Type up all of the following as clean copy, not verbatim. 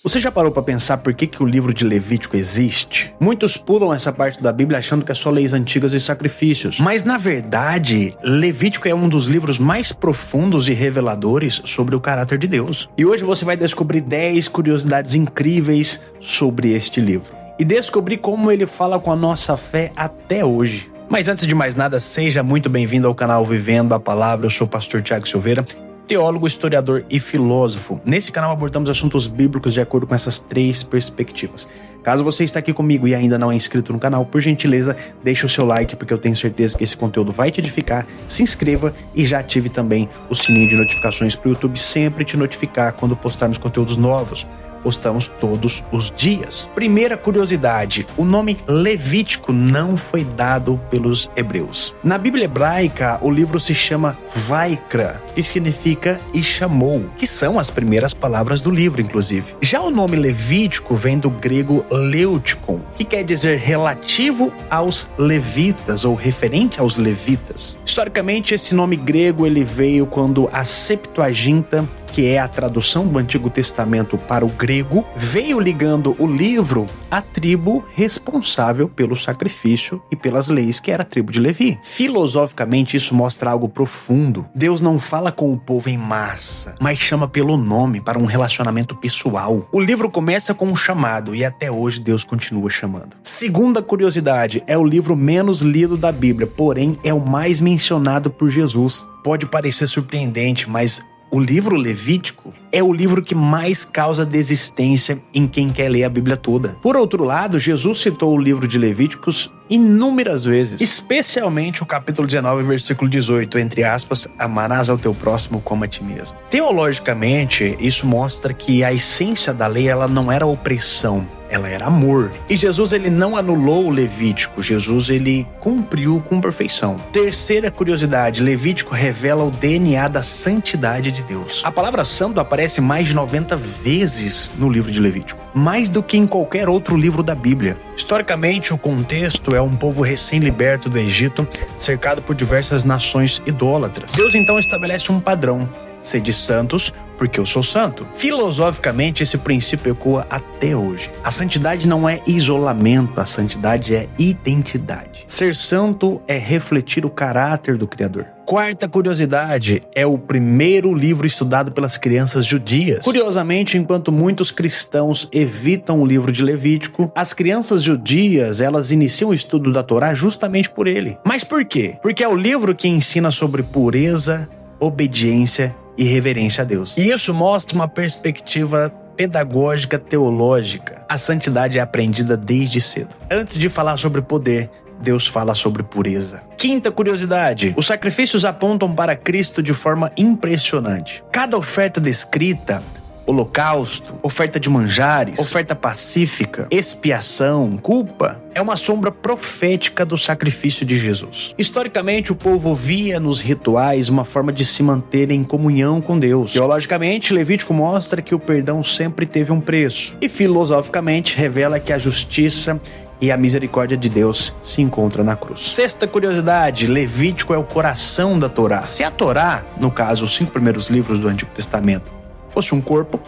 Você já parou para pensar por que o livro de Levítico existe? Muitos pulam essa parte da Bíblia achando que é só leis antigas e sacrifícios. Mas na verdade, Levítico é um dos livros mais profundos e reveladores sobre o caráter de Deus. E hoje você vai descobrir 10 curiosidades incríveis sobre este livro. E descobrir como ele fala com a nossa fé até hoje. Mas antes de mais nada, seja muito bem-vindo ao canal Vivendo a Palavra. Eu sou o pastor Thiago Silveira, teólogo, historiador e filósofo. Nesse canal abordamos assuntos bíblicos de acordo com essas 3 perspectivas. Caso você está aqui comigo e ainda não é inscrito no canal, por gentileza, deixe o seu like, porque eu tenho certeza que esse conteúdo vai te edificar. Se inscreva e já ative também o sininho de notificações para o YouTube sempre te notificar quando postarmos conteúdos novos. Postamos todos os dias. Primeira curiosidade, o nome Levítico não foi dado pelos hebreus. Na Bíblia hebraica, o livro se chama Vaikra, que significa e chamou, que são as primeiras palavras do livro, inclusive. Já o nome Levítico vem do grego leutikon, que quer dizer relativo aos levitas ou referente aos levitas. Historicamente, esse nome grego ele veio quando a Septuaginta, que é a tradução do Antigo Testamento para o grego, veio ligando o livro à tribo responsável pelo sacrifício e pelas leis, que era a tribo de Levi. Filosoficamente, isso mostra algo profundo. Deus não fala com o povo em massa, mas chama pelo nome para um relacionamento pessoal. O livro começa com um chamado e até hoje Deus continua chamando. Segunda curiosidade, é o livro menos lido da Bíblia, porém é o mais mencionado por Jesus. Pode parecer surpreendente, mas o livro Levítico é o livro que mais causa desistência em quem quer ler a Bíblia toda. Por outro lado, Jesus citou o livro de Levíticos inúmeras vezes, especialmente o capítulo 19, versículo 18, entre aspas, amarás ao teu próximo como a ti mesmo. Teologicamente, isso mostra que a essência da lei ela não era opressão, ela era amor. E Jesus ele não anulou o Levítico, Jesus ele cumpriu com perfeição. Terceira curiosidade, Levítico revela o DNA da santidade de Deus. A palavra santo aparece mais de 90 vezes no livro de Levítico, mais do que em qualquer outro livro da Bíblia. Historicamente, o contexto é um povo recém-liberto do Egito, cercado por diversas nações idólatras. Deus então estabelece um padrão: sede santos, porque eu sou santo. Filosoficamente, esse princípio ecoa até hoje. A santidade não é isolamento, a santidade é identidade. Ser santo é refletir o caráter do Criador. Quarta curiosidade, é o primeiro livro estudado pelas crianças judias. Curiosamente, enquanto muitos cristãos evitam o livro de Levítico, as crianças judias, elas iniciam o estudo da Torá justamente por ele. Mas por quê? Porque é o livro que ensina sobre pureza, obediência e reverência a Deus. E isso mostra uma perspectiva pedagógica teológica. A santidade é aprendida desde cedo. Antes de falar sobre poder, Deus fala sobre pureza. Quinta curiosidade, os sacrifícios apontam para Cristo de forma impressionante. Cada oferta descrita, holocausto, oferta de manjares, oferta pacífica, expiação, culpa, é uma sombra profética do sacrifício de Jesus. Historicamente, o povo via nos rituais uma forma de se manter em comunhão com Deus. Teologicamente, Levítico mostra que o perdão sempre teve um preço. E filosoficamente, revela que a justiça e a misericórdia de Deus se encontra na cruz. Sexta curiosidade, Levítico é o coração da Torá. Se a Torá, no caso, os 5 primeiros livros do Antigo Testamento, fosse um corpo,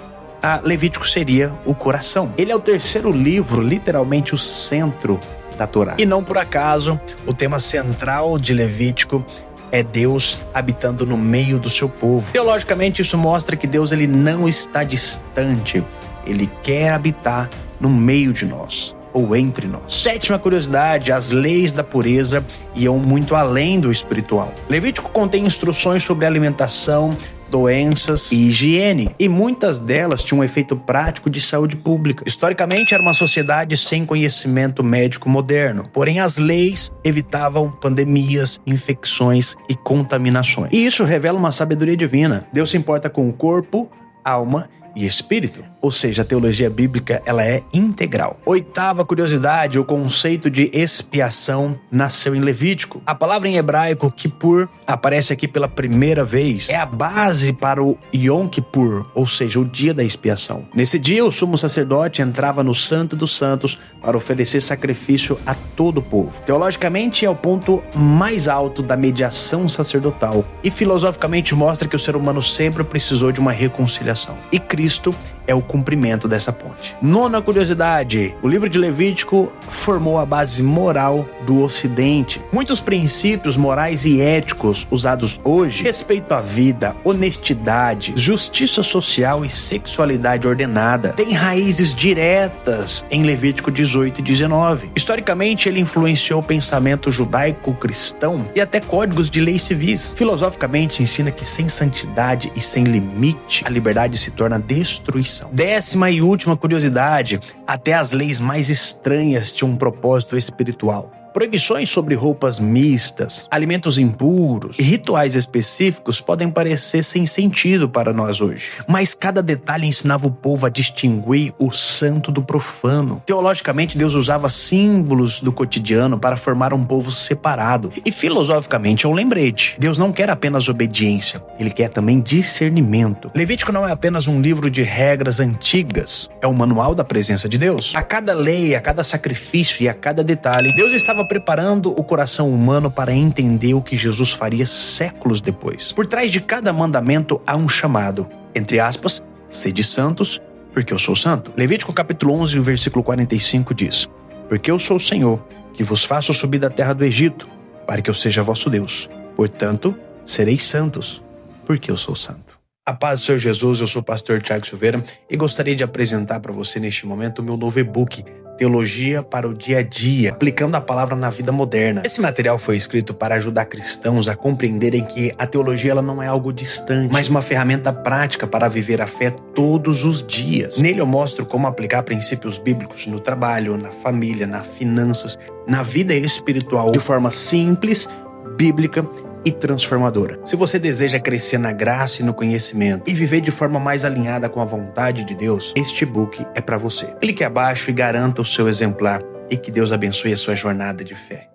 a Levítico seria o coração. Ele é o terceiro livro, literalmente o centro da Torá. E não por acaso, o tema central de Levítico é Deus habitando no meio do seu povo. Teologicamente, isso mostra que Deus ele não está distante, ele quer habitar no meio de nós, ou entre nós. Sétima curiosidade, as leis da pureza iam muito além do espiritual. Levítico contém instruções sobre alimentação, doenças e higiene, e muitas delas tinham um efeito prático de saúde pública. Historicamente, era uma sociedade sem conhecimento médico moderno, porém as leis evitavam pandemias, infecções e contaminações. E isso revela uma sabedoria divina. Deus se importa com o corpo, alma e espírito. Ou seja, a teologia bíblica ela é integral. Oitava curiosidade, o conceito de expiação nasceu em Levítico. A palavra em hebraico Kippur aparece aqui pela primeira vez. É a base para o Yom Kippur, ou seja, o dia da expiação. Nesse dia, o sumo sacerdote entrava no Santo dos Santos para oferecer sacrifício a todo o povo. Teologicamente, é o ponto mais alto da mediação sacerdotal e filosoficamente mostra que o ser humano sempre precisou de uma reconciliação. E Cristo Cristo é o cumprimento dessa ponte. Nona curiosidade: o livro de Levítico formou a base moral do Ocidente. Muitos princípios morais e éticos usados hoje, respeito à vida, honestidade, justiça social e sexualidade ordenada, têm raízes diretas em Levítico 18 e 19. Historicamente, ele influenciou o pensamento judaico-cristão e até códigos de leis civis. Filosoficamente, ensina que sem santidade e sem limite, a liberdade se torna destruição. Décima e última curiosidade: até as leis mais estranhas tinham um propósito espiritual. Proibições sobre roupas mistas, alimentos impuros e rituais específicos podem parecer sem sentido para nós hoje, mas cada detalhe ensinava o povo a distinguir o santo do profano. Teologicamente, Deus usava símbolos do cotidiano para formar um povo separado. E filosoficamente é um lembrete: Deus não quer apenas obediência, Ele quer também discernimento. Levítico não é apenas um livro de regras antigas, é o manual da presença de Deus. A cada lei, a cada sacrifício e a cada detalhe, Deus estava preparando o coração humano para entender o que Jesus faria séculos depois. Por trás de cada mandamento há um chamado, entre aspas, sede santos, porque eu sou santo. Levítico capítulo 11, versículo 45 diz: porque eu sou o Senhor, que vos faço subir da terra do Egito, para que eu seja vosso Deus. Portanto, sereis santos, porque eu sou santo. A paz do Senhor Jesus, eu sou o pastor Thiago Silveira e gostaria de apresentar para você neste momento o meu novo e-book, Teologia para o Dia a Dia, aplicando a palavra na vida moderna. Esse material foi escrito para ajudar cristãos a compreenderem que a teologia ela não é algo distante, mas uma ferramenta prática para viver a fé todos os dias. Nele eu mostro como aplicar princípios bíblicos no trabalho, na família, nas finanças, na vida espiritual, de forma simples, bíblica e transformadora. Se você deseja crescer na graça e no conhecimento e viver de forma mais alinhada com a vontade de Deus, este e-book é para você. Clique abaixo e garanta o seu exemplar e que Deus abençoe a sua jornada de fé.